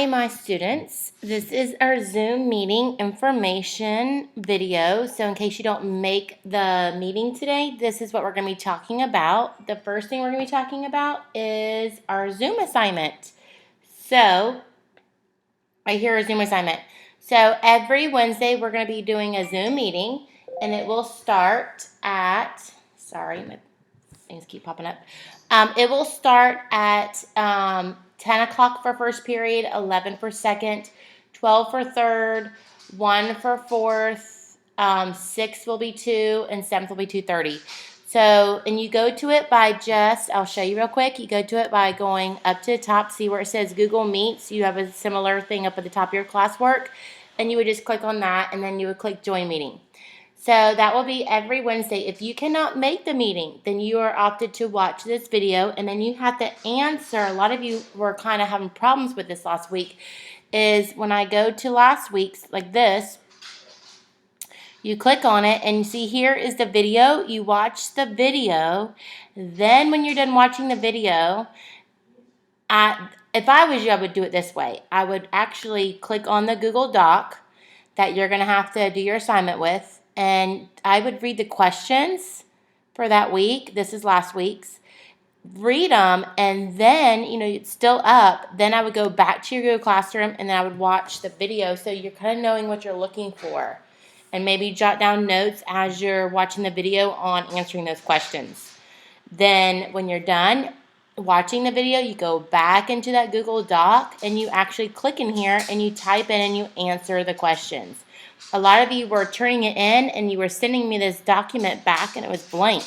Hi, my students. This is our Zoom meeting information video. So in case you don't make the meeting today, this is what we're going to be talking about. The first thing we're going to be talking about is our Zoom assignment. So right here, a Zoom assignment. So every Wednesday, we're going to be doing a Zoom meeting, and it will start at, sorry, my things keep popping up. It will start at 10 o'clock for first period, 11 for second, 12 for third, 1 for fourth, 6 will be 2, and 7th will be 2:30. So, and you go to it by I'll show you real quick. You go to it by going up to the top, see where it says Google Meets. You have a similar thing up at the top of your classwork, and you would just click on that, and then you would click Join Meeting. So that will be every Wednesday. If you cannot make the meeting, then you are opted to watch this video, and then you have to answer. A lot of you were kind of having problems with this last week, is when I go to last week's, like this, you click on it, and you see here is the video. You watch the video. Then when you're done watching the video, if I was you, I would do it this way. I would actually click on the Google Doc that you're going to have to do your assignment with, and I would read the questions for that week. This is last week's. Read them, and then, it's still up. Then I would go back to your Google Classroom, and then I would watch the video, so you're kind of knowing what you're looking for. And maybe jot down notes as you're watching the video on answering those questions. Then when you're done watching the video, you go back into that Google Doc, and you actually click in here, and you type in, and you answer the questions. A lot of you were turning it in, and you were sending me this document back, and it was blank.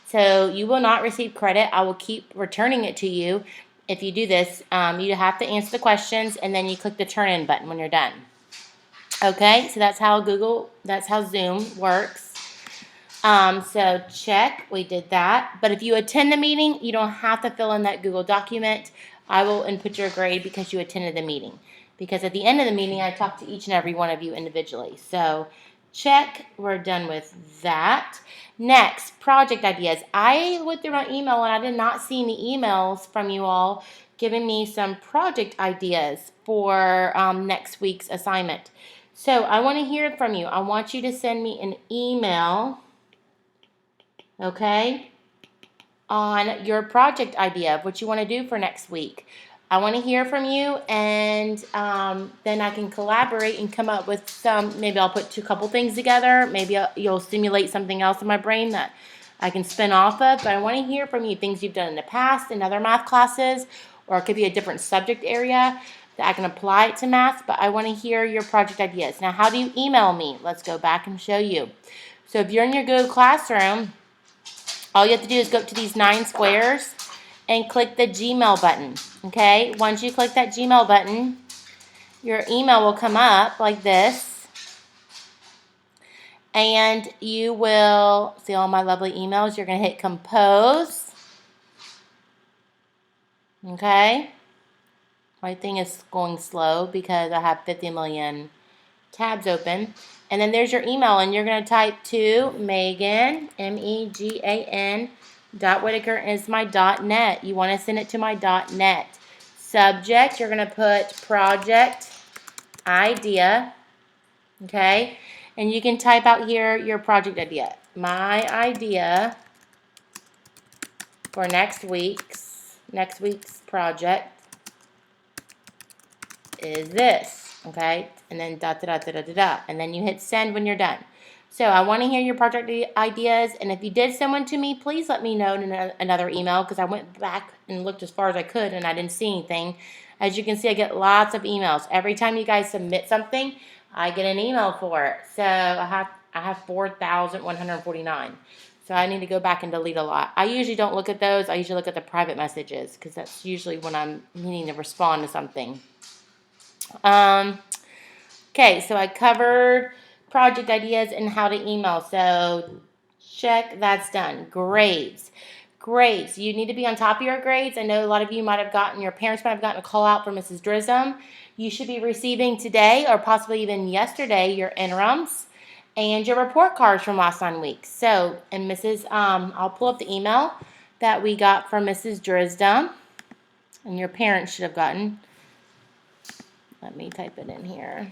So you will not receive credit. I will keep returning it to you if you do this. You have to answer the questions, and then you click the turn in button when you're done. Okay, so that's how Zoom works. So check, we did that. But if you attend the meeting, you don't have to fill in that Google document. I will input your grade because you attended the meeting. Because at the end of the meeting, I talk to each and every one of you individually. So check, we're done with that. Next, project ideas. I went through my email and I did not see any emails from you all giving me some project ideas for next week's assignment. So I want to hear from you. I want you to send me an email, okay, on your project idea of what you want to do for next week. I want to hear from you, and then I can collaborate and come up with some. Maybe I'll put a couple things together. Maybe you'll stimulate something else in my brain that I can spin off of. But I want to hear from you, things you've done in the past in other math classes, or it could be a different subject area that I can apply it to math. But I want to hear your project ideas. Now, how do you email me? Let's go back and show you. So if you're in your Google Classroom, all you have to do is go up to these 9 squares and click the Gmail button, okay? Once you click that Gmail button, your email will come up like this, and you will see all my lovely emails. You're going to hit compose, okay? My thing is going slow because I have 50 million tabs open. And then there's your email, and you're going to type to Megan, MEGAN, .Whitaker is my .net. You want to send it to my .net. Subject, you're going to put project idea, okay? And you can type out here your project idea. My idea for next week's project is this, okay? And then and then you hit send when you're done. So I want to hear your project ideas, and if you did send one to me, please let me know in another email, because I went back and looked as far as I could, and I didn't see anything. As you can see, I get lots of emails. Every time you guys submit something, I get an email for it. So I have 4,149. So I need to go back and delete a lot. I usually don't look at those. I usually look at the private messages, because that's usually when I'm needing to respond to something. Okay, so I covered project ideas and how to email. So check, that's done. Grades. You need to be on top of your grades. I know a lot of you your parents might have gotten a call out from Mrs. Drism. You should be receiving today, or possibly even yesterday, your interims and your report cards from last 9 weeks. So, and I'll pull up the email that we got from Mrs. Drism, and your parents should have gotten. Let me type it in here.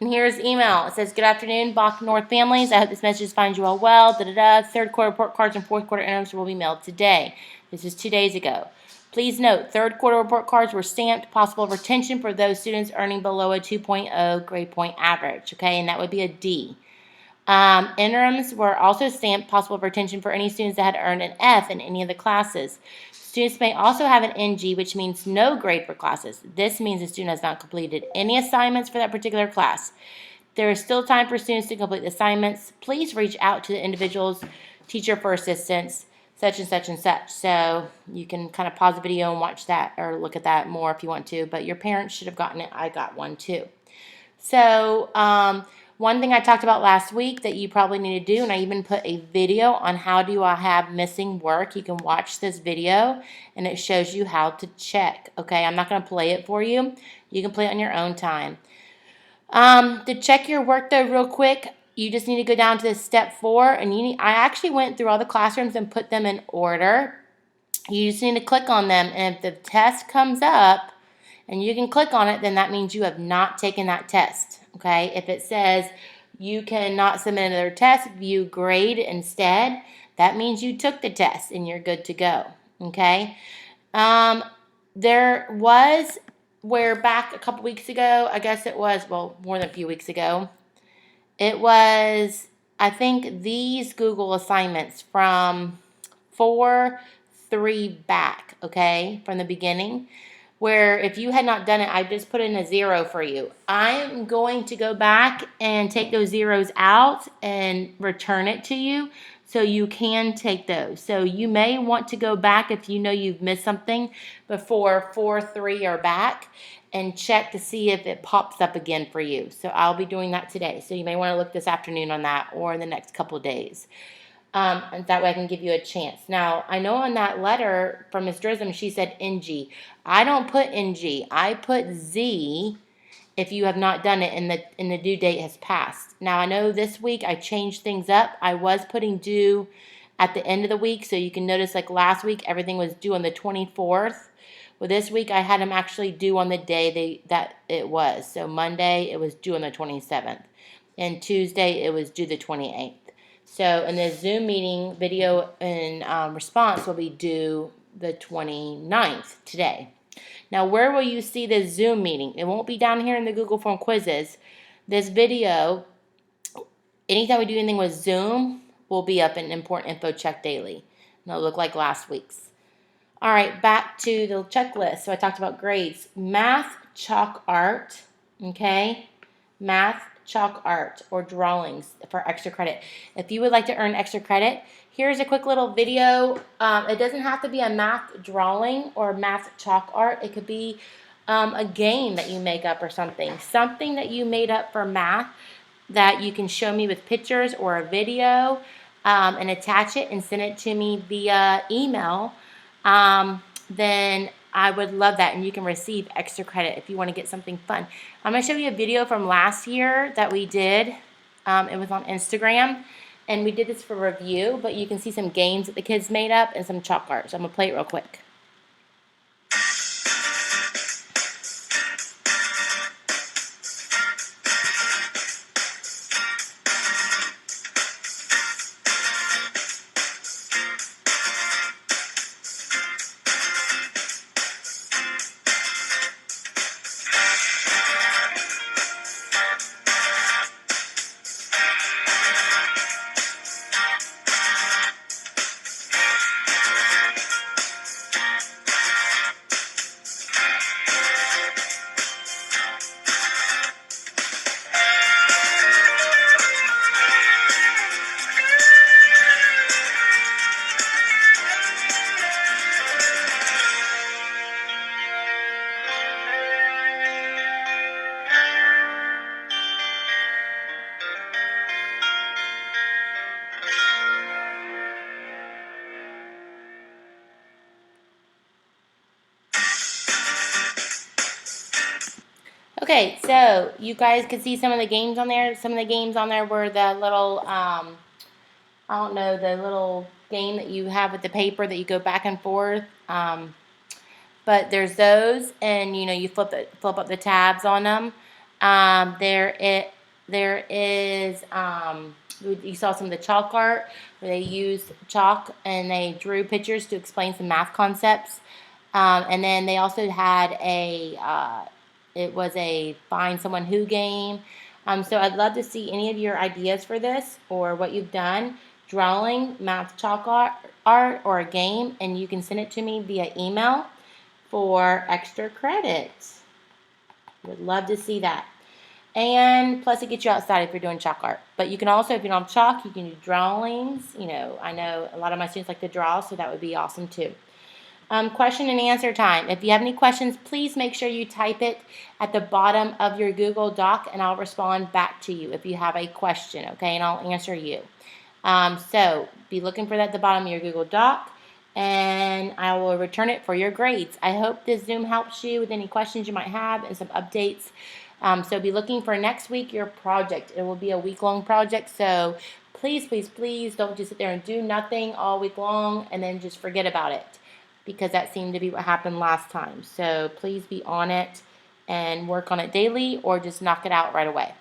And here's the email. It says, "Good afternoon, Bach North families. I hope this message finds you all well. Third quarter report cards and fourth quarter interims will be mailed today." This is 2 days ago. Please note, third quarter report cards were stamped. Possible retention for those students earning below a 2.0 grade point average. Okay, and that would be a D. Interims were also stamped. Possible retention for any students that had earned an F in any of the classes. Students may also have an NG, which means no grade for classes. This means the student has not completed any assignments for that particular class. There is still time for students to complete the assignments. Please reach out to the individual's teacher for assistance, such and such and such. So you can kind of pause the video and watch that or look at that more if you want to, but your parents should have gotten it. I got one too. So one thing I talked about last week that you probably need to do, and I even put a video on how do I have missing work. You can watch this video, and it shows you how to check. Okay, I'm not going to play it for you. You can play it on your own time. To check your work, though, real quick, you just need to go down to step 4, and I actually went through all the classrooms and put them in order. You just need to click on them, and if the test comes up, and you can click on it, then that means you have not taken that test, okay? If it says you cannot submit another test, view grade instead, that means you took the test and you're good to go, okay? There was, where back a couple weeks ago, I guess it was, well, more than a few weeks ago, it was, I think, these Google assignments from 4-3 back, okay, from the beginning, where if you had not done it, I just put in a 0 for you. I'm going to go back and take those zeros out and return it to you so you can take those. So you may want to go back if you know you've missed something before 4-3 are back and check to see if it pops up again for you. So I'll be doing that today. So you may want to look this afternoon on that or in the next couple of days. And that way I can give you a chance. Now, I know on that letter from Ms. Drism, she said NG. I don't put NG. I put Z if you have not done it and the due date has passed. Now, I know this week I changed things up. I was putting due at the end of the week, so you can notice like last week everything was due on the 24th. Well, this week I had them actually due on the day that it was. So Monday it was due on the 27th, and Tuesday it was due the 28th. So, and the Zoom meeting video and response will be due the 29th today. Now, where will you see the Zoom meeting? It won't be down here in the Google Form quizzes. This video, anytime we do anything with Zoom, will be up in Important Info Check Daily. And it'll look like last week's. All right, back to the checklist. So I talked about grades. Math, chalk art, okay? Math, chalk art, or drawings for extra credit. If you would like to earn extra credit, here's a quick little video. It doesn't have to be a math drawing or math chalk art. It could be a game that you make up or something. Something that you made up for math that you can show me with pictures or a video and attach it and send it to me via email. Then I would love that, and you can receive extra credit if you want to get something fun. I'm going to show you a video from last year that we did. It was on Instagram, and we did this for review, but you can see some games that the kids made up and some chalk art. So I'm going to play it real quick. Okay, so you guys can see some of the games on there. Some of the games on there were the little, I don't know, the little game that you have with the paper that you go back and forth. But there's those, and you flip up the tabs on them. There is you saw some of the chalk art where they used chalk and they drew pictures to explain some math concepts. And then they also had it was a find someone who game. So I'd love to see any of your ideas for this or what you've done, drawing, math chalk art or a game, and you can send it to me via email for extra credit. Would love to see that. And plus it gets you outside if you're doing chalk art. But you can also, if you don't have chalk, you can do drawings. I know a lot of my students like to draw, so that would be awesome too. Question and answer time. If you have any questions, please make sure you type it at the bottom of your Google Doc, and I'll respond back to you if you have a question, okay? And I'll answer you. So be looking for that at the bottom of your Google Doc, and I will return it for your grades. I hope this Zoom helps you with any questions you might have and some updates. So be looking for next week your project. It will be a week-long project, so please, please, please don't just sit there and do nothing all week long and then just forget about it, because that seemed to be what happened last time. So please be on it and work on it daily, or just knock it out right away.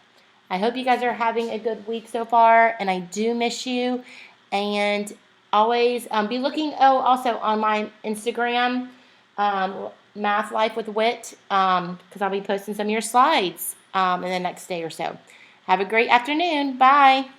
I hope you guys are having a good week so far, and I do miss you. And always be looking, also on my Instagram, Math Life with Wit, because I'll be posting some of your slides in the next day or so. Have a great afternoon. Bye.